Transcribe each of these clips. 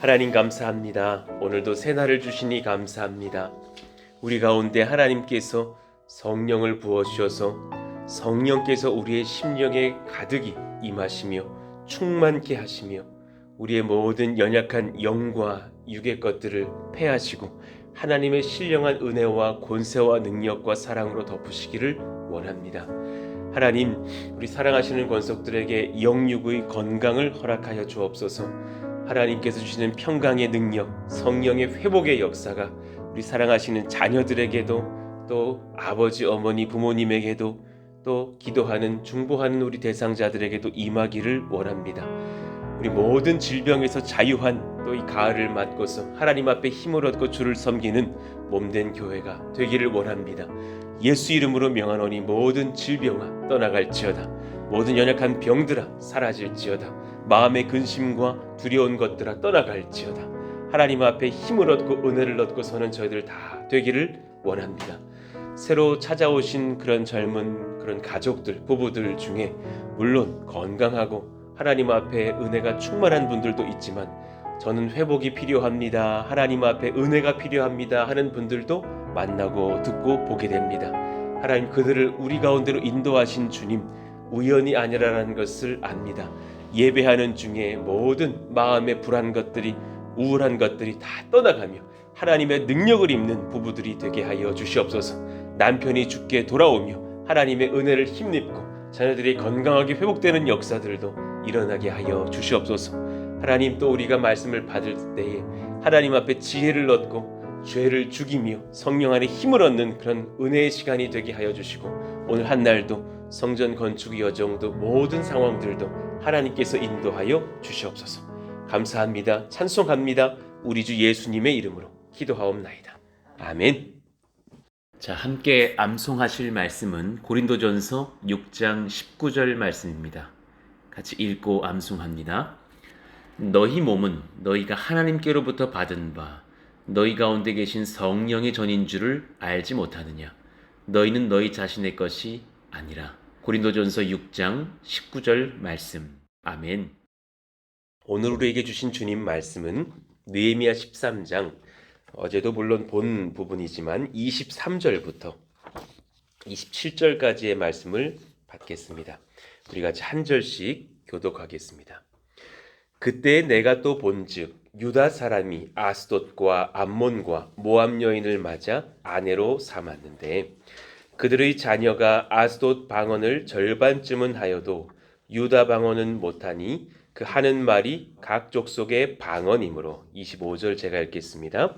하나님 감사합니다. 오늘도 새날을 주시니 감사합니다. 우리 가운데 하나님께서 성령을 부어주셔서 성령께서 우리의 심령에 가득히 임하시며 충만케 하시며 우리의 모든 연약한 영과 육의 것들을 패하시고 하나님의 신령한 은혜와 권세와 능력과 사랑으로 덮으시기를 원합니다. 하나님, 우리 사랑하시는 권속들에게 영육의 건강을 허락하여 주옵소서. 하나님께서 주시는 평강의 능력, 성령의 회복의 역사가 우리 사랑하시는 자녀들에게도 또 아버지, 어머니, 부모님에게도 또 기도하는, 중보하는 우리 대상자들에게도 임하기를 원합니다. 우리 모든 질병에서 자유한 또 이 가을을 맞고서 하나님 앞에 힘을 얻고 주를 섬기는 몸된 교회가 되기를 원합니다. 예수 이름으로 명하노니 모든 질병아 떠나갈지어다. 모든 연약한 병들아 사라질지어다. 마음의 근심과 두려운 것들아 떠나갈지어다. 하나님 앞에 힘을 얻고 은혜를 얻고 서는 저희들 다 되기를 원합니다. 새로 찾아오신 그런 젊은 그런 가족들, 부부들 중에 물론 건강하고 하나님 앞에 은혜가 충만한 분들도 있지만 저는 회복이 필요합니다, 하나님 앞에 은혜가 필요합니다 하는 분들도 만나고 듣고 보게 됩니다. 하나님, 그들을 우리 가운데로 인도하신 주님 우연이 아니라는 것을 압니다. 예배하는 중에 모든 마음의 불안 것들이, 우울한 것들이 다 떠나가며 하나님의 능력을 입는 부부들이 되게 하여 주시옵소서. 남편이 주께 돌아오며 하나님의 은혜를 힘입고 자녀들이 건강하게 회복되는 역사들도 일어나게 하여 주시옵소서. 하나님, 또 우리가 말씀을 받을 때에 하나님 앞에 지혜를 얻고 죄를 죽이며 성령 안에 힘을 얻는 그런 은혜의 시간이 되게 하여 주시고, 오늘 한 날도 성전 건축 여정도 모든 상황들도 하나님께서 인도하여 주시옵소서. 감사합니다. 찬송합니다. 우리 주 예수님의 이름으로 기도하옵나이다. 아멘. 자, 함께 암송하실 말씀은 고린도전서 6장 19절 말씀입니다. 같이 읽고 암송합니다. 너희 몸은 너희가 하나님께로부터 받은 바 너희 가운데 계신 성령의 전인 줄을 알지 못하느냐. 너희는 너희 자신의 것이 아니라. 고린도전서 6장 19절 말씀. 아멘. 오늘 우리에게 주신 주님 말씀은 느헤미야 13장, 어제도 물론 본 부분이지만 23절부터 27절까지의 말씀을 받겠습니다. 우리 같이 한 절씩 교독하겠습니다. 그때 내가 또 본즉 유다 사람이 아스돗과 암몬과 모압 여인을 맞아 아내로 삼았는데 그들의 자녀가 아스돗 방언을 절반쯤은 하여도 유다 방언은 못하니 그 하는 말이 각 족속의 방언이므로. 25절 제가 읽겠습니다.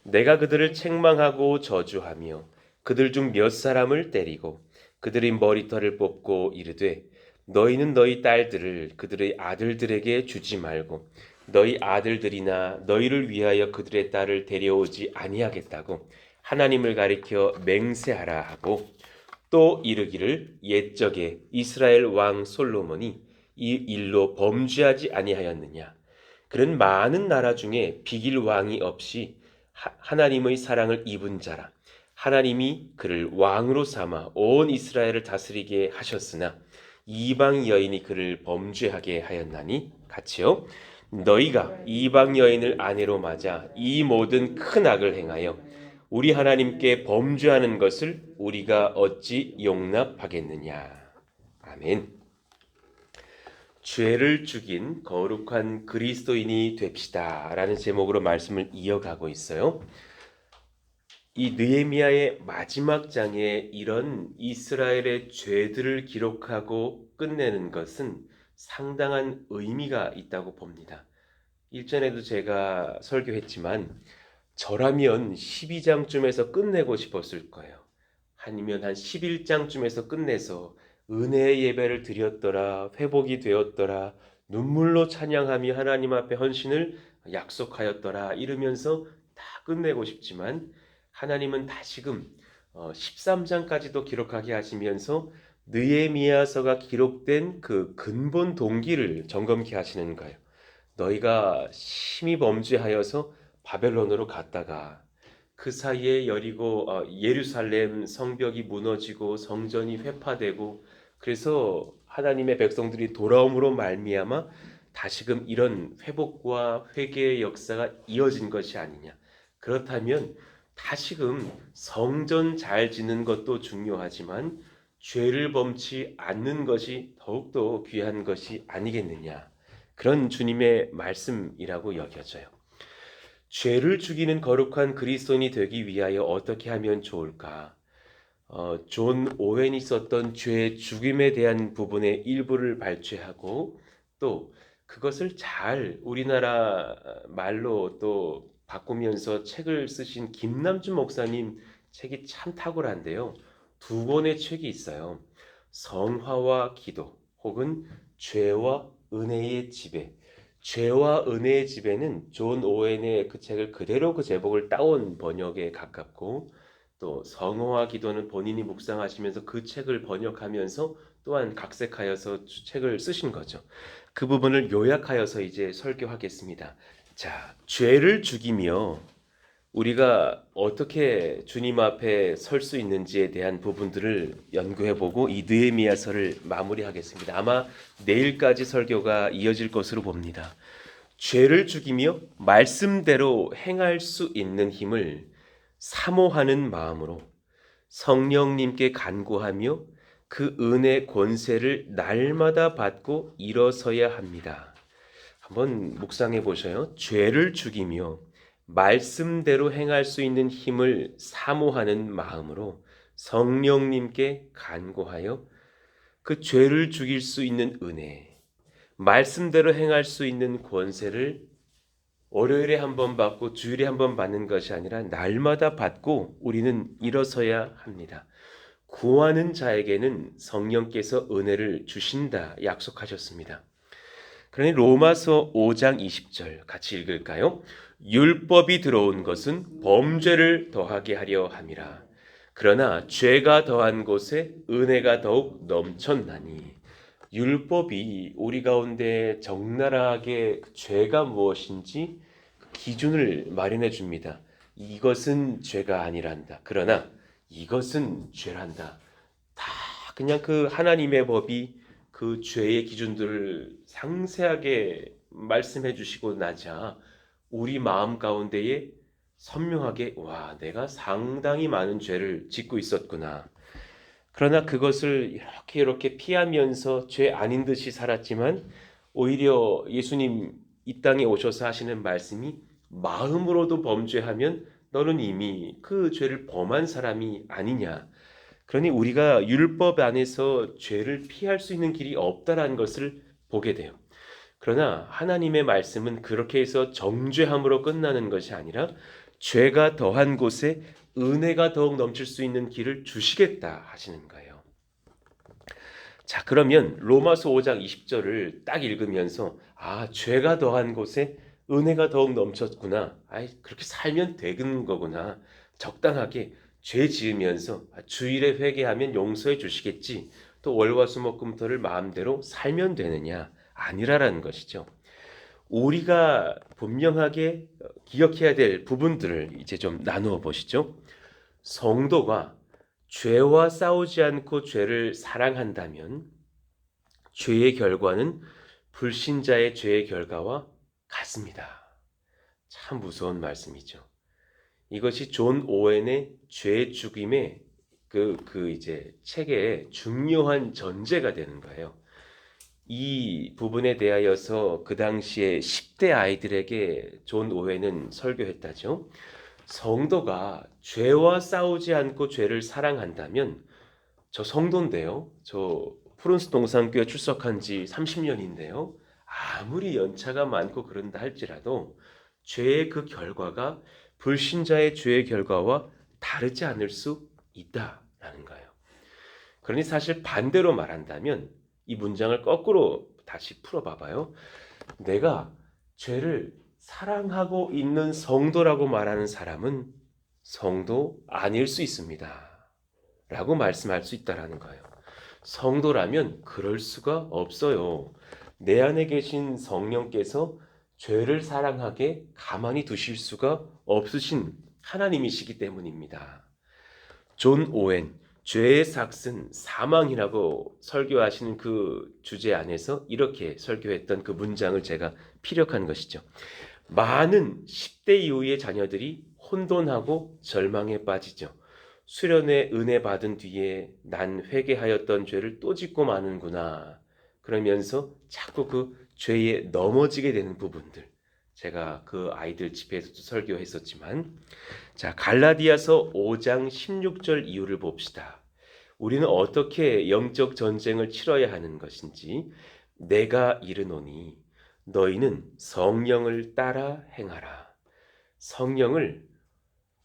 내가 그들을 책망하고 저주하며 그들 중 몇 사람을 때리고 그들의 머리털을 뽑고 이르되 너희는 너희 딸들을 그들의 아들들에게 주지 말고 너희 아들들이나 너희를 위하여 그들의 딸을 데려오지 아니하겠다고 하나님을 가리켜 맹세하라 하고, 또 이르기를 옛적에 이스라엘 왕 솔로몬이 이 일로 범죄하지 아니하였느냐. 그는 많은 나라 중에 비길 왕이 없이 하나님의 사랑을 입은 자라. 하나님이 그를 왕으로 삼아 온 이스라엘을 다스리게 하셨으나 이방 여인이 그를 범죄하게 하였나니 같이요. 너희가 이방 여인을 아내로 맞아 이 모든 큰 악을 행하여 우리 하나님께 범죄하는 것을 우리가 어찌 용납하겠느냐. 아멘. 죄를 죽인 거룩한 그리스도인이 됩시다 라는 제목으로 말씀을 이어가고 있어요. 이 느헤미야의 마지막 장에 이런 이스라엘의 죄들을 기록하고 끝내는 것은 상당한 의미가 있다고 봅니다. 일전에도 제가 설교했지만 저라면 12장쯤에서 끝내고 싶었을 거예요. 아니면 한 11장쯤에서 끝내서 은혜의 예배를 드렸더라, 회복이 되었더라, 눈물로 찬양하며 하나님 앞에 헌신을 약속하였더라 이러면서 다 끝내고 싶지만 하나님은 다시금 13장까지도 기록하게 하시면서 느헤미야서가 기록된 그 근본 동기를 점검케 하시는 거예요. 너희가 심히 범죄하여서 바벨론으로 갔다가 그 사이에 예루살렘 성벽이 무너지고 성전이 회파되고 그래서 하나님의 백성들이 돌아옴으로 말미암아 다시금 이런 회복과 회개의 역사가 이어진 것이 아니냐. 그렇다면 다시금 성전 잘 짓는 것도 중요하지만 죄를 범치 않는 것이 더욱더 귀한 것이 아니겠느냐. 그런 주님의 말씀이라고 여겨져요. 죄를 죽이는 거룩한 그리스도인이 되기 위하여 어떻게 하면 좋을까? 존 오웬이 썼던 죄 죽임에 대한 부분의 일부를 발췌하고 또 그것을 잘 우리나라 말로 또 바꾸면서 책을 쓰신 김남준 목사님 책이 참 탁월한데요. 두 권의 책이 있어요. 성화와 기도 혹은 죄와 은혜의 지배. 죄와 은혜의 지배는 존 오웬의 그 책을 그대로 그 제목을 따온 번역에 가깝고 또 성화와 기도는 본인이 묵상하시면서 그 책을 번역하면서 또한 각색하여서 책을 쓰신 거죠. 그 부분을 요약하여서 이제 설교하겠습니다. 자, 죄를 죽이며 우리가 어떻게 주님 앞에 설 수 있는지에 대한 부분들을 연구해보고 이 느헤미야서를 마무리하겠습니다. 아마 내일까지 설교가 이어질 것으로 봅니다. 죄를 죽이며 말씀대로 행할 수 있는 힘을 사모하는 마음으로 성령님께 간구하며 그 은혜 권세를 날마다 받고 일어서야 합니다. 한번 묵상해 보셔요. 죄를 죽이며 말씀대로 행할 수 있는 힘을 사모하는 마음으로 성령님께 간구하여 그 죄를 죽일 수 있는 은혜, 말씀대로 행할 수 있는 권세를 월요일에 한 번 받고 주일에 한 번 받는 것이 아니라 날마다 받고 우리는 일어서야 합니다. 구하는 자에게는 성령께서 은혜를 주신다 약속하셨습니다. 그러니 로마서 5장 20절 같이 읽을까요? 율법이 들어온 것은 범죄를 더하게 하려 함이라. 그러나 죄가 더한 곳에 은혜가 더욱 넘쳤나니. 율법이 우리 가운데 적나라하게 죄가 무엇인지 기준을 마련해 줍니다. 이것은 죄가 아니란다. 그러나 이것은 죄란다. 다 그냥 그 하나님의 법이 그 죄의 기준들을 상세하게 말씀해 주시고 나자 우리 마음 가운데에 선명하게 와, 내가 상당히 많은 죄를 짓고 있었구나. 그러나 그것을 이렇게 피하면서 죄 아닌 듯이 살았지만 오히려 예수님 이 땅에 오셔서 하시는 말씀이 마음으로도 범죄하면 너는 이미 그 죄를 범한 사람이 아니냐. 그러니 우리가 율법 안에서 죄를 피할 수 있는 길이 없다라는 것을 보게 돼요. 그러나 하나님의 말씀은 그렇게 해서 정죄함으로 끝나는 것이 아니라 죄가 더한 곳에 은혜가 더욱 넘칠 수 있는 길을 주시겠다 하시는 거예요. 자, 그러면 로마서 5장 20절을 딱 읽으면서 죄가 더한 곳에 은혜가 더욱 넘쳤구나. 그렇게 살면 되는 거구나. 적당하게 죄 지으면서 주일에 회개하면 용서해 주시겠지. 또 월화수목금토를 마음대로 살면 되느냐? 아니라라는 것이죠. 우리가 분명하게 기억해야 될 부분들을 이제 좀 나누어 보시죠. 성도가 죄와 싸우지 않고 죄를 사랑한다면 죄의 결과는 불신자의 죄의 결과와 같습니다. 참 무서운 말씀이죠. 이것이 존 오웬의 죄 죽임의 이제 책의 중요한 전제가 되는 거예요. 이 부분에 대하여서 그 당시에 10대 아이들에게 존 오웬은 설교했다죠. 성도가 죄와 싸우지 않고 죄를 사랑한다면 저 성도인데요. 저 푸른스 동산교회 출석한 지 30년인데요. 아무리 연차가 많고 그런다 할지라도 죄의 그 결과가 불신자의 죄의 결과와 다르지 않을 수 있다라는 거예요. 그러니 사실 반대로 말한다면 이 문장을 거꾸로 다시 풀어봐봐요. 내가 죄를 사랑하고 있는 성도라고 말하는 사람은 성도 아닐 수 있습니다. 라고 말씀할 수 있다라는 거예요. 성도라면 그럴 수가 없어요. 내 안에 계신 성령께서 죄를 사랑하게 가만히 두실 수가 없으신 하나님이시기 때문입니다. 존 오웬, 죄의 삭은 사망이라고 설교하시는 그 주제 안에서 이렇게 설교했던 그 문장을 제가 피력한 것이죠. 많은 10대 이후의 자녀들이 혼돈하고 절망에 빠지죠. 수련의 은혜 받은 뒤에 난 회개하였던 죄를 또 짓고 마는구나. 그러면서 자꾸 그 죄에 넘어지게 되는 부분들. 제가 그 아이들 집회에서도 설교했었지만, 자, 갈라디아서 5장 16절 이유를 봅시다. 우리는 어떻게 영적 전쟁을 치러야 하는 것인지, 내가 이르노니 너희는 성령을 따라 행하라. 성령을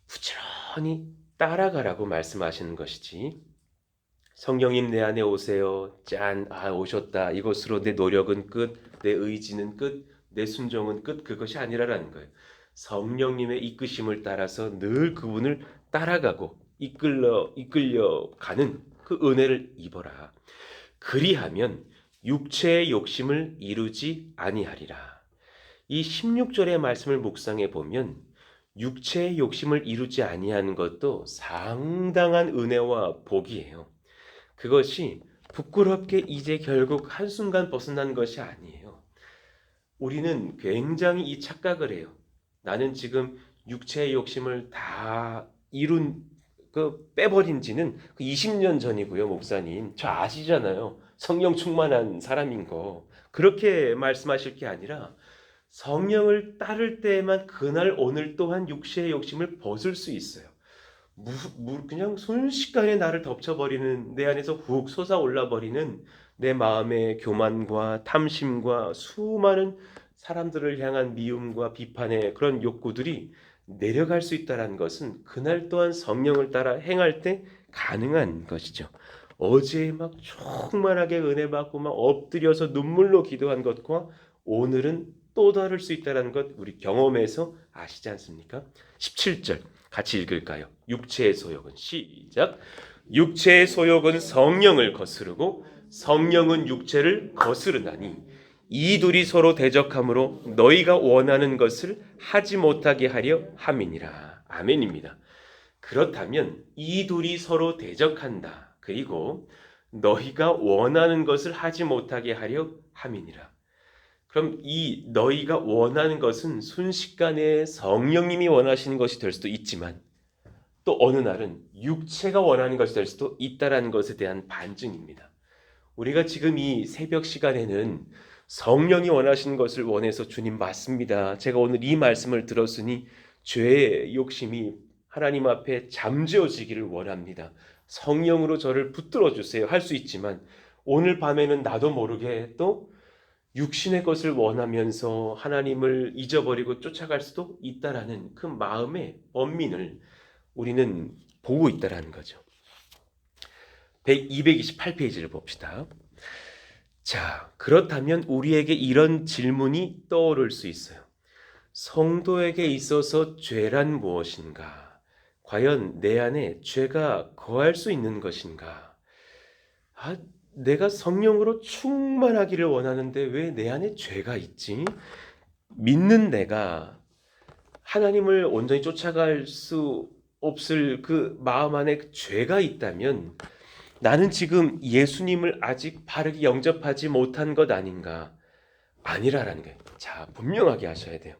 부지런히 따라가라고 말씀하시는 것이지, 성령님 내 안에 오세요. 짠, 오셨다. 이것으로 내 노력은 끝, 내 의지는 끝, 내 순종은 끝. 그것이 아니라라는 거예요. 성령님의 이끄심을 따라서 늘 그분을 따라가고 이끌려가는 그 은혜를 입어라. 그리하면 육체의 욕심을 이루지 아니하리라. 이 16절의 말씀을 묵상해 보면 육체의 욕심을 이루지 아니하는 것도 상당한 은혜와 복이에요. 그것이 부끄럽게 이제 결국 한순간 벗어난 것이 아니에요. 우리는 굉장히 이 착각을 해요. 나는 지금 육체의 욕심을 다 빼버린 지는 20년 전이고요, 목사님. 저 아시잖아요. 성령 충만한 사람인 거. 그렇게 말씀하실 게 아니라 성령을 따를 때에만 그날 오늘 또한 육체의 욕심을 벗을 수 있어요. 그냥 순식간에 나를 덮쳐버리는, 내 안에서 훅 솟아올라버리는 내 마음의 교만과 탐심과 수많은 사람들을 향한 미움과 비판의 그런 욕구들이 내려갈 수 있다는 것은 그날 또한 성령을 따라 행할 때 가능한 것이죠. 어제 막 충만하게 은혜 받고 막 엎드려서 눈물로 기도한 것과 오늘은 또 다를 수 있다는 것 우리 경험에서 아시지 않습니까? 17절 같이 읽을까요? 육체의 소욕은 시작. 육체의 소욕은 성령을 거스르고 성령은 육체를 거스르나니 이 둘이 서로 대적함으로 너희가 원하는 것을 하지 못하게 하려 함이니라. 아멘입니다. 그렇다면 이 둘이 서로 대적한다. 그리고 너희가 원하는 것을 하지 못하게 하려 함이니라. 그럼 이 너희가 원하는 것은 순식간에 성령님이 원하시는 것이 될 수도 있지만 또 어느 날은 육체가 원하는 것이 될 수도 있다는 것에 대한 반증입니다. 우리가 지금 이 새벽 시간에는 성령이 원하시는 것을 원해서 주님 맞습니다. 제가 오늘 이 말씀을 들었으니 죄의 욕심이 하나님 앞에 잠재워지기를 원합니다. 성령으로 저를 붙들어 주세요. 할 수 있지만 오늘 밤에는 나도 모르게 또 육신의 것을 원하면서 하나님을 잊어버리고 쫓아갈 수도 있다라는 그 마음의 번민을 우리는 보고 있다라는 거죠. 228페이지를 봅시다. 자, 그렇다면 우리에게 이런 질문이 떠오를 수 있어요. 성도에게 있어서 죄란 무엇인가? 과연 내 안에 죄가 거할 수 있는 것인가? 내가 성령으로 충만하기를 원하는데 왜 내 안에 죄가 있지? 믿는 내가 하나님을 온전히 쫓아갈 수 없을 그 마음 안에 죄가 있다면 나는 지금 예수님을 아직 바르게 영접하지 못한 것 아닌가? 아니라라는 거예요. 자, 분명하게 하셔야 돼요.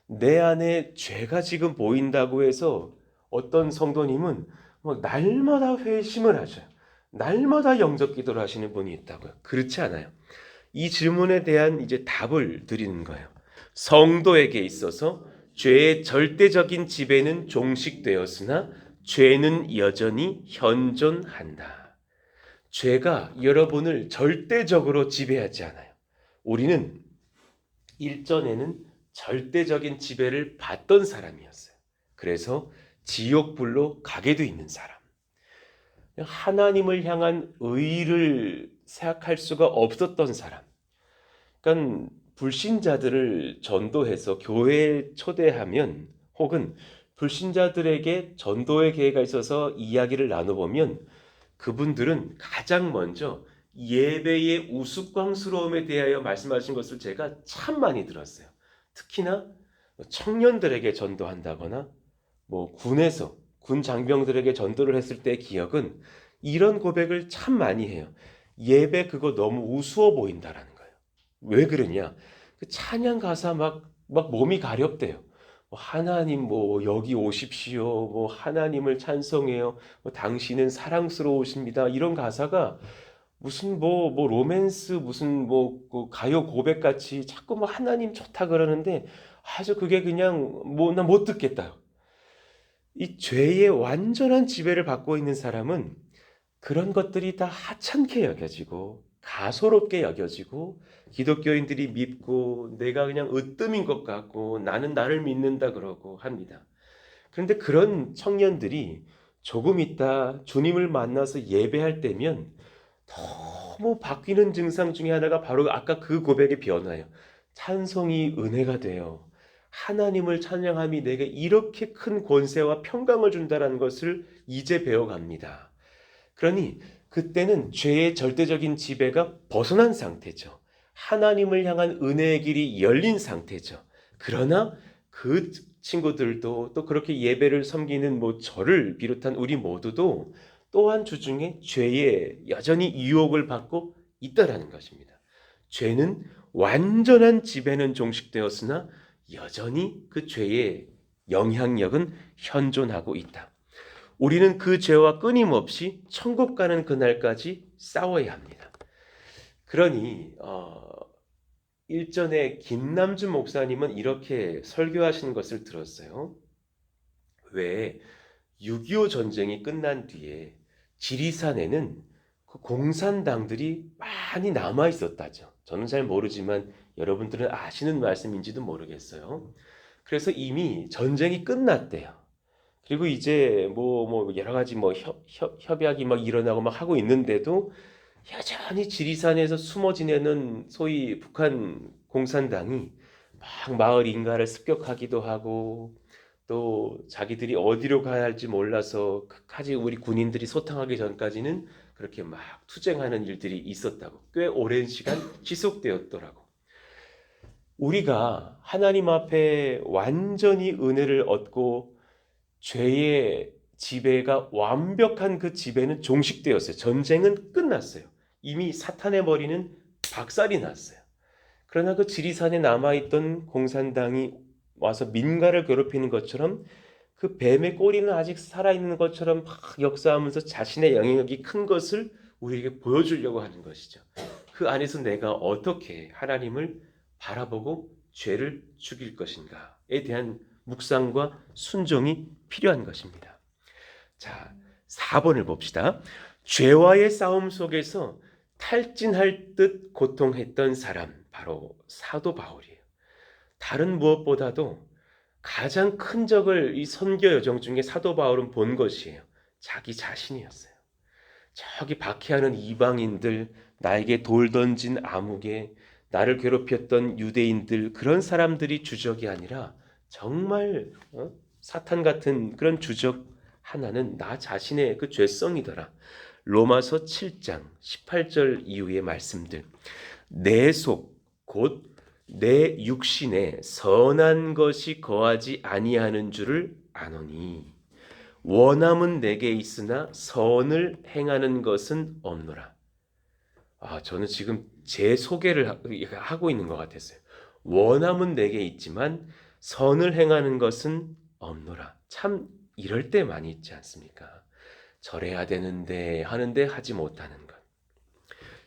내 안에 죄가 지금 보인다고 해서 어떤 성도님은 막 날마다 회심을 하셔요. 날마다 영접 기도를 하시는 분이 있다고요. 그렇지 않아요. 이 질문에 대한 이제 답을 드리는 거예요. 성도에게 있어서 죄의 절대적인 지배는 종식되었으나 죄는 여전히 현존한다. 죄가 여러분을 절대적으로 지배하지 않아요. 우리는 일전에는 절대적인 지배를 받던 사람이었어요. 그래서 지옥불로 가게 돼 있는 사람. 하나님을 향한 의의를 생각할 수가 없었던 사람. 그러니까 불신자들을 전도해서 교회에 초대하면 혹은 불신자들에게 전도의 기회가 있어서 이야기를 나눠보면 그분들은 가장 먼저 예배의 우스꽝스러움에 대하여 말씀하신 것을 제가 참 많이 들었어요. 특히나 청년들에게 전도한다거나 군에서 군 장병들에게 전도를 했을 때 기억은 이런 고백을 참 많이 해요. 예배 그거 너무 우스워 보인다라는 거예요. 왜 그러냐? 그 찬양 가사 막 몸이 가렵대요. 뭐 하나님 뭐 여기 오십시오. 뭐 하나님을 찬송해요. 뭐 당신은 사랑스러우십니다. 이런 가사가 무슨 뭐 로맨스 무슨 뭐그 가요 고백 같이 자꾸 뭐 하나님 좋다 그러는데 아주 그게 그냥 뭐 나 못 듣겠다. 이 죄의 완전한 지배를 받고 있는 사람은 그런 것들이 다 하찮게 여겨지고 가소롭게 여겨지고 기독교인들이 믿고 내가 그냥 으뜸인 것 같고 나는 나를 믿는다 그러고 합니다. 그런데 그런 청년들이 조금 있다 주님을 만나서 예배할 때면 너무 바뀌는 증상 중에 하나가 바로 아까 그 고백의 변화예요. 찬송이 은혜가 돼요. 하나님을 찬양함이 내게 이렇게 큰 권세와 평강을 준다는 것을 이제 배워갑니다. 그러니 그때는 죄의 절대적인 지배가 벗어난 상태죠. 하나님을 향한 은혜의 길이 열린 상태죠. 그러나 그 친구들도 또 그렇게 예배를 섬기는 뭐 저를 비롯한 우리 모두도 또한 주중에 죄에 여전히 유혹을 받고 있다라는 것입니다. 죄는 완전한 지배는 종식되었으나 여전히 그 죄의 영향력은 현존하고 있다. 우리는 그 죄와 끊임없이 천국 가는 그날까지 싸워야 합니다. 그러니 일전에 김남준 목사님은 이렇게 설교하시는 것을 들었어요. 왜 6.25 전쟁이 끝난 뒤에 지리산에는 그 공산당들이 많이 남아 있었다죠. 저는 잘 모르지만 여러분들은 아시는 말씀인지도 모르겠어요. 그래서 이미 전쟁이 끝났대요. 그리고 이제 뭐 여러 가지 뭐 협약이 막 일어나고 막 하고 있는데도 여전히 지리산에서 숨어 지내는 소위 북한 공산당이 막 마을 인가를 습격하기도 하고 또 자기들이 어디로 가야 할지 몰라서 끝까지 우리 군인들이 소탕하기 전까지는 그렇게 막 투쟁하는 일들이 있었다고 꽤 오랜 시간 지속되었더라고. 우리가 하나님 앞에 완전히 은혜를 얻고 죄의 지배가 완벽한 그 지배는 종식되었어요. 전쟁은 끝났어요. 이미 사탄의 머리는 박살이 났어요. 그러나 그 지리산에 남아있던 공산당이 와서 민가를 괴롭히는 것처럼 그 뱀의 꼬리는 아직 살아있는 것처럼 막 역사하면서 자신의 영향력이 큰 것을 우리에게 보여주려고 하는 것이죠. 그 안에서 내가 어떻게 하나님을 바라보고 죄를 죽일 것인가에 대한 묵상과 순종이 필요한 것입니다. 자, 4번을 봅시다. 죄와의 싸움 속에서 탈진할 듯 고통했던 사람, 바로 사도 바울이에요. 다른 무엇보다도 가장 큰 적을 이 선교 여정 중에 사도 바울은 본 것이에요. 자기 자신이었어요. 저기 박해하는 이방인들, 나에게 돌 던진 아무개, 나를 괴롭혔던 유대인들, 그런 사람들이 주적이 아니라 정말 사탄 같은 그런 주적 하나는 나 자신의 그 죄성이더라. 로마서 7장 18절 이후의 말씀들. 내 속 곧 내 육신에 선한 것이 거하지 아니하는 줄을 아노니 원함은 내게 있으나 선을 행하는 것은 없노라. 저는 지금 제 소개를 하고 있는 것 같았어요. 원함은 내게 있지만 선을 행하는 것은 없노라. 참 이럴 때 많이 있지 않습니까? 절해야 되는데 하는데 하지 못하는 것.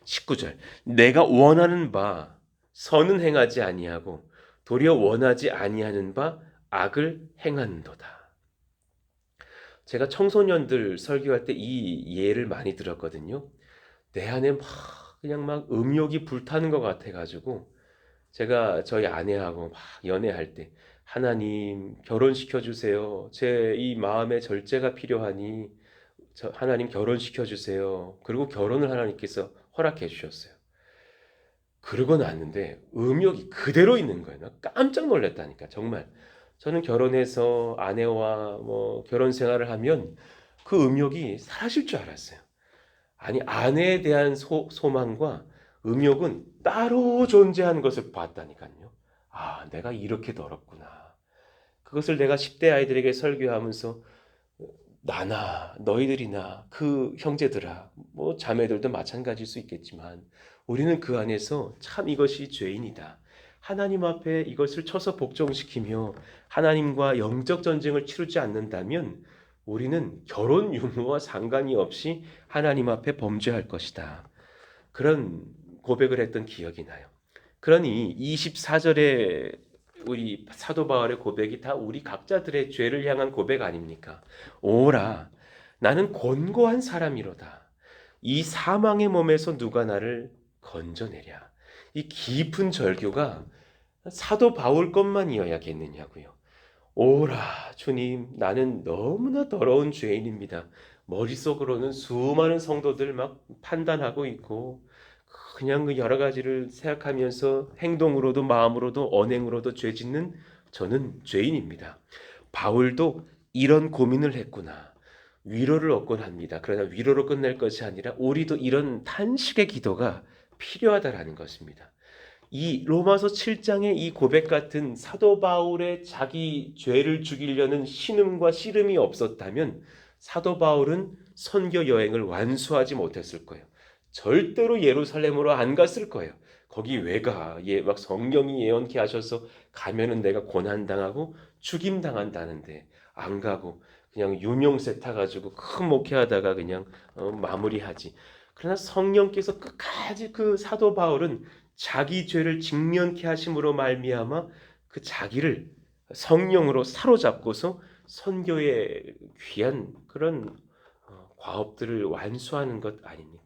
19절. 내가 원하는 바 선은 행하지 아니하고 도리어 원하지 아니하는 바 악을 행한도다. 제가 청소년들 설교할 때 이 예를 많이 들었거든요. 내 안에 그냥 막 음욕이 불타는 것 같아가지고 제가 저희 아내하고 막 연애할 때 하나님 결혼시켜 주세요. 제 이 마음의 절제가 필요하니 하나님 결혼시켜 주세요. 그리고 결혼을 하나님께서 허락해 주셨어요. 그러고 났는데 음욕이 그대로 있는 거예요. 나 깜짝 놀랐다니까 정말. 저는 결혼해서 아내와 뭐 결혼 생활을 하면 그 음욕이 사라질 줄 알았어요. 아니 아내에 대한 소망과 음욕은 따로 존재하는 것을 봤다니까요. 내가 이렇게 더럽구나. 그것을 내가 10대 아이들에게 설교하면서 나나 너희들이나 그 형제들아, 뭐 자매들도 마찬가지일 수 있겠지만 우리는 그 안에서 참 이것이 죄인이다. 하나님 앞에 이것을 쳐서 복종시키며 하나님과 영적 전쟁을 치르지 않는다면 우리는 결혼 유무와 상관이 없이 하나님 앞에 범죄할 것이다. 그런 고백을 했던 기억이 나요. 그러니 24절에 우리 사도 바울의 고백이 다 우리 각자들의 죄를 향한 고백 아닙니까? 오라, 나는 곤고한 사람이로다. 이 사망의 몸에서 누가 나를 건져내랴. 이 깊은 절규가 사도 바울 것만이어야겠느냐고요. 오라, 주님, 나는 너무나 더러운 죄인입니다. 머릿속으로는 수많은 성도들 막 판단하고 있고 그냥 그 여러 가지를 생각하면서 행동으로도 마음으로도 언행으로도 죄 짓는 저는 죄인입니다. 바울도 이런 고민을 했구나. 위로를 얻곤 합니다. 그러나 위로로 끝낼 것이 아니라 우리도 이런 탄식의 기도가 필요하다라는 것입니다. 이 로마서 7장의 이 고백 같은 사도 바울의 자기 죄를 죽이려는 신음과 씨름이 없었다면 사도 바울은 선교 여행을 완수하지 못했을 거예요. 절대로 예루살렘으로 안 갔을 거예요. 거기 왜 가? 막 성경이 예언케 하셔서 가면은 내가 고난당하고 죽임당한다는데 안 가고 그냥 유명세 타가지고 큰 목회하다가 그냥 마무리하지. 그러나 성령께서 끝까지 그 사도 바울은 자기 죄를 직면케 하심으로 말미암아 그 자기를 성령으로 사로잡고서 선교의 귀한 그런 과업들을 완수하는 것 아닙니까?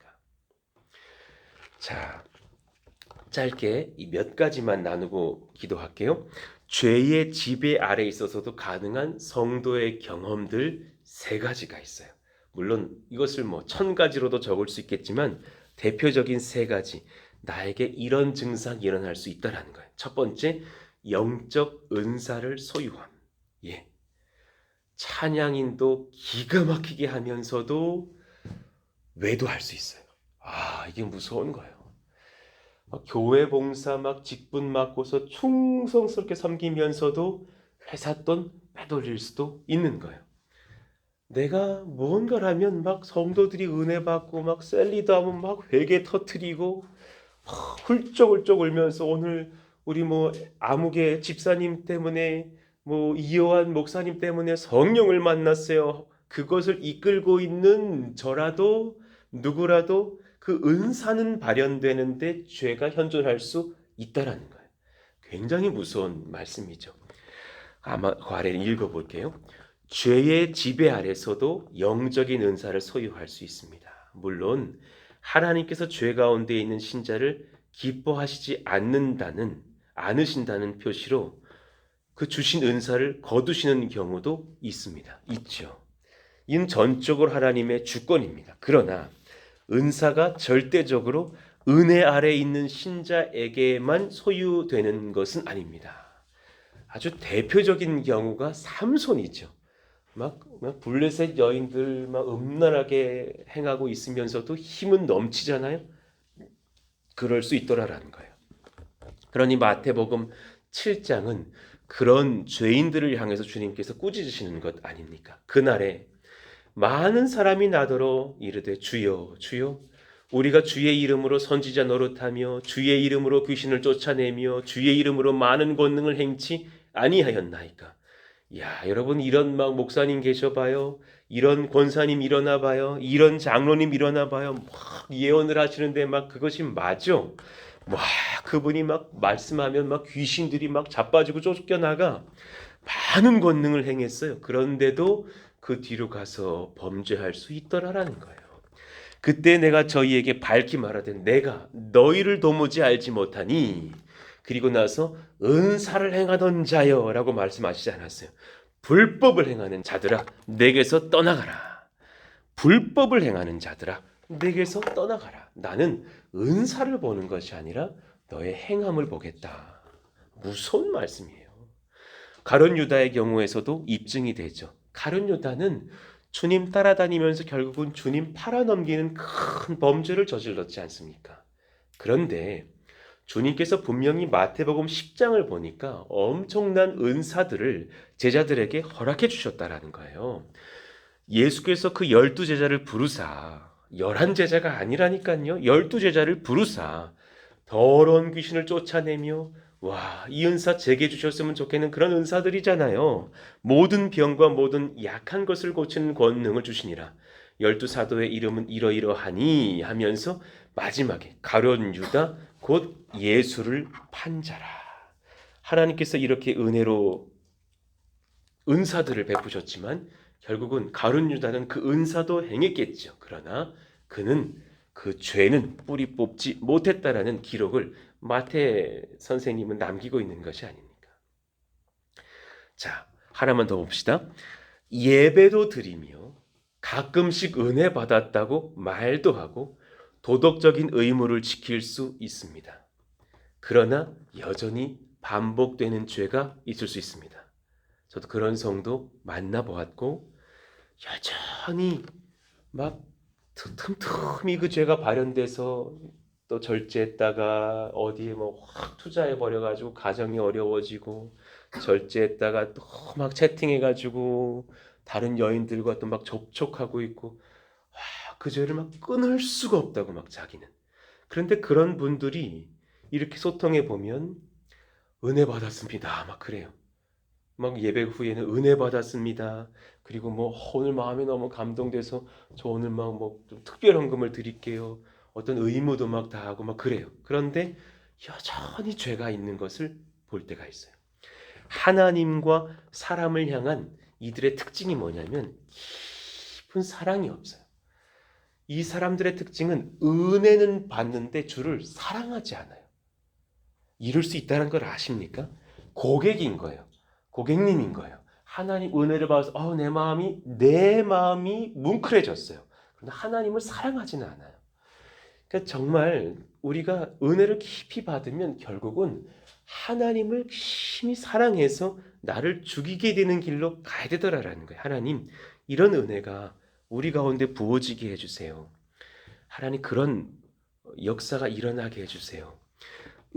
자, 짧게 이 몇 가지만 나누고 기도할게요. 죄의 지배 아래 있어서도 가능한 성도의 경험들 세 가지가 있어요. 물론 이것을 뭐 1000가지로도 적을 수 있겠지만 대표적인 세 가지. 나에게 이런 증상이 일어날 수 있다라는 거예요. 첫 번째, 영적 은사를 소유함. 예. 찬양인도 기가 막히게 하면서도 외도할 수 있어요. 이게 무서운 거예요. 막 교회 봉사 막 직분 맡고서 충성스럽게 섬기면서도 회사 돈 빼돌릴 수도 있는 거예요. 내가 무언가를 하면 막 성도들이 은혜 받고 막 셀리도 하면 막 회개 터트리고 훌쩍훌쩍 울면서 오늘 우리 뭐 아무개 집사님 때문에 뭐 이요한 목사님 때문에 성령을 만났어요. 그것을 이끌고 있는 저라도 누구라도 그 은사는 발현되는데 죄가 현존할 수 있다라는 거예요. 굉장히 무서운 말씀이죠. 아마 그 아래를 읽어볼게요. 죄의 지배 아래서도 영적인 은사를 소유할 수 있습니다. 물론 하나님께서 죄 가운데 있는 신자를 기뻐하시지 않으신다는 표시로 그 주신 은사를 거두시는 경우도 있습니다. 있죠. 이는 전적으로 하나님의 주권입니다. 그러나 은사가 절대적으로 은혜 아래 있는 신자에게만 소유되는 것은 아닙니다. 아주 대표적인 경우가 삼손이죠. 막 블레셋 여인들 막 음란하게 행하고 있으면서도 힘은 넘치잖아요. 그럴 수 있더라라는 거예요. 그러니 마태복음 7장은 그런 죄인들을 향해서 주님께서 꾸짖으시는 것 아닙니까? 그날에 많은 사람이 나더러 이르되 주여 주여 우리가 주의 이름으로 선지자 노릇하며 주의 이름으로 귀신을 쫓아내며 주의 이름으로 많은 권능을 행치 아니하였나이까. 야, 여러분 이런 막 목사님 계셔봐요. 이런 권사님 일어나봐요. 이런 장로님 일어나봐요. 막 예언을 하시는데 막 그것이 맞아. 와, 그분이 막 말씀하면 막 귀신들이 막 자빠지고 쫓겨나가 많은 권능을 행했어요. 그런데도 그 뒤로 가서 범죄할 수 있더라라는 거예요. 그때 내가 저희에게 밝히 말하되 내가 너희를 도무지 알지 못하니 그리고 나서 은사를 행하던 자여 라고 말씀하시지 않았어요. 불법을 행하는 자들아 내게서 떠나가라. 불법을 행하는 자들아 내게서 떠나가라. 나는 은사를 보는 것이 아니라 너의 행함을 보겠다. 무서운 말씀이에요. 가룟 유다의 경우에서도 입증이 되죠. 가룟 유다는 주님 따라다니면서 결국은 주님 팔아넘기는 큰 범죄를 저질렀지 않습니까? 그런데 주님께서 분명히 마태복음 10장을 보니까 엄청난 은사들을 제자들에게 허락해 주셨다라는 거예요. 예수께서 그 12제자를 부르사 11제자가 아니라니까요. 12제자를 부르사 더러운 귀신을 쫓아내며 와, 이 은사 제게 주셨으면 좋겠는 그런 은사들이잖아요. 모든 병과 모든 약한 것을 고치는 권능을 주시니라. 12사도의 이름은 이러이러하니 하면서 마지막에 가룟 유다 곧 예수를 판 자라. 하나님께서 이렇게 은혜로 은사들을 베푸셨지만 결국은 가룟 유다는 그 은사도 행했겠죠. 그러나 그는 그 죄는 뿌리 뽑지 못했다라는 기록을 마태 선생님은 남기고 있는 것이 아닙니까? 자, 하나만 더 봅시다. 예배도 드리며 가끔씩 은혜 받았다고 말도 하고 도덕적인 의무를 지킬 수 있습니다. 그러나 여전히 반복되는 죄가 있을 수 있습니다. 저도 그런 성도 만나보았고 여전히 막 틈틈이 그 죄가 발현돼서 또 절제했다가 어디에 뭐 확 투자해 버려가지고 가정이 어려워지고 절제했다가 또 막 채팅해가지고 다른 여인들과 또 막 접촉하고 있고 그 죄를 막 끊을 수가 없다고 막 자기는. 그런데 그런 분들이 이렇게 소통해 보면 은혜 받았습니다 막 그래요. 막 예배 후에는 은혜 받았습니다. 그리고 뭐 오늘 마음이 너무 감동돼서 저 오늘 막 뭐 좀 특별 헌금을 드릴게요. 어떤 의무도 막 다 하고 막 그래요. 그런데 여전히 죄가 있는 것을 볼 때가 있어요. 하나님과 사람을 향한 이들의 특징이 뭐냐면 깊은 사랑이 없어요. 이 사람들의 특징은 은혜는 받는데 주를 사랑하지 않아요. 이럴 수 있다는 걸 아십니까? 고객인 거예요. 고객님인 거예요. 하나님 은혜를 받아서 내 마음이 뭉클해졌어요. 그런데 하나님을 사랑하지는 않아요. 그러니까 정말 우리가 은혜를 깊이 받으면 결국은 하나님을 심히 사랑해서 나를 죽이게 되는 길로 가야 되더라라는 거예요. 하나님 이런 은혜가 우리 가운데 부어지게 해주세요. 하나님 그런 역사가 일어나게 해주세요.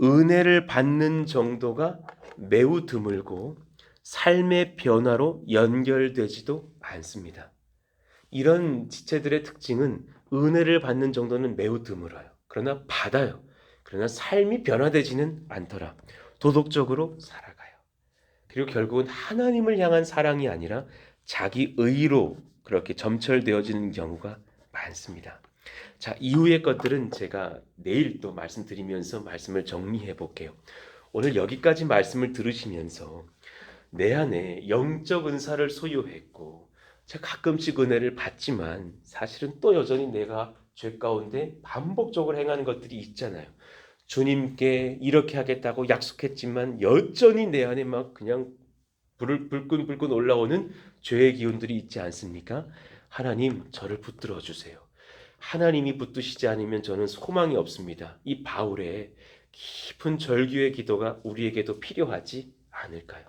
은혜를 받는 정도가 매우 드물고 삶의 변화로 연결되지도 않습니다. 이런 지체들의 특징은 은혜를 받는 정도는 매우 드물어요. 그러나 받아요. 그러나 삶이 변화되지는 않더라. 도덕적으로 살아가요. 그리고 결국은 하나님을 향한 사랑이 아니라 자기 의로 그렇게 점철되어지는 경우가 많습니다. 자, 이후의 것들은 제가 내일 또 말씀드리면서 말씀을 정리해 볼게요. 오늘 여기까지 말씀을 들으시면서 내 안에 영적 은사를 소유했고 제가 가끔씩 은혜를 받지만 사실은 또 여전히 내가 죄 가운데 반복적으로 행하는 것들이 있잖아요. 주님께 이렇게 하겠다고 약속했지만 여전히 내 안에 막 그냥 불끈 올라오는 죄의 기운들이 있지 않습니까? 하나님 저를 붙들어 주세요. 하나님이 붙드시지 않으면 저는 소망이 없습니다. 이 바울의 깊은 절규의 기도가 우리에게도 필요하지 않을까요?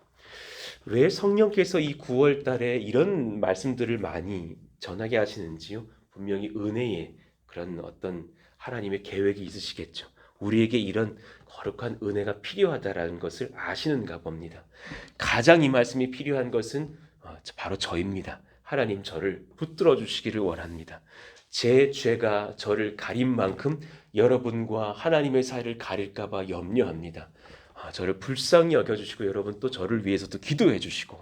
왜 성령께서 이 9월 달에 이런 말씀들을 많이 전하게 하시는지요? 분명히 은혜의 그런 어떤 하나님의 계획이 있으시겠죠. 우리에게 이런 거룩한 은혜가 필요하다라는 것을 아시는가 봅니다. 가장 이 말씀이 필요한 것은 바로 저입니다. 하나님 저를 붙들어 주시기를 원합니다. 제 죄가 저를 가린 만큼 여러분과 하나님의 사이를 가릴까 봐 염려합니다. 저를 불쌍히 여겨주시고 여러분 또 저를 위해서도 기도해 주시고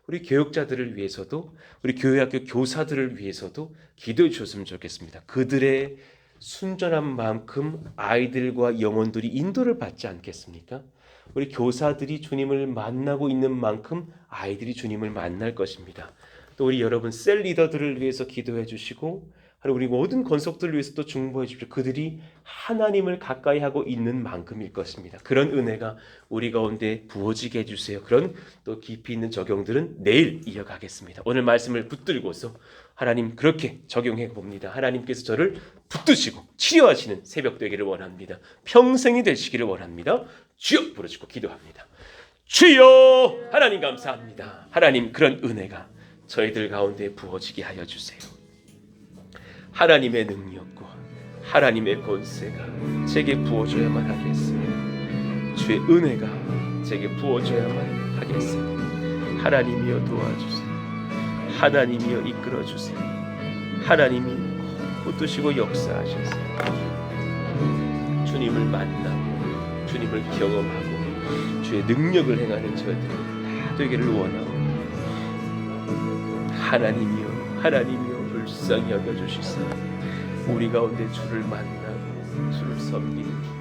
우리 교육자들을 위해서도 우리 교회학교 교사들을 위해서도 기도해 주셨으면 좋겠습니다. 그들의 순전한 만큼 아이들과 영혼들이 인도를 받지 않겠습니까? 우리 교사들이 주님을 만나고 있는 만큼 아이들이 주님을 만날 것입니다. 또 우리 여러분 셀 리더들을 위해서 기도해 주시고 우리 모든 권속들을 위해서 또 중보해 주십시오. 그들이 하나님을 가까이 하고 있는 만큼일 것입니다. 그런 은혜가 우리 가운데 부어지게 해주세요. 그런 또 깊이 있는 적용들은 내일 이어가겠습니다. 오늘 말씀을 붙들고서 하나님 그렇게 적용해 봅니다. 하나님께서 저를 붙드시고 치료하시는 새벽 되기를 원합니다. 평생이 되시기를 원합니다. 주여 부르시고 기도합니다. 주여 하나님 감사합니다. 하나님 그런 은혜가 저희들 가운데 부어지게 하여 주세요. 하나님의 능력과 하나님의 권세가 제게 부어져야만 하겠습니다. 주의 은혜가 제게 부어져야만 하겠습니다. 하나님이여 도와주세요. 하나님이여 이끌어 주세요. 하나님이 붙드시고 역사하셔서 주님을 만나고 주님을 경험하고 주의 능력을 행하는 저들이 다 되기를 원하고, 하나님이여 불쌍히 여겨주시사 우리 가운데 주를 만나고 주를 섬기는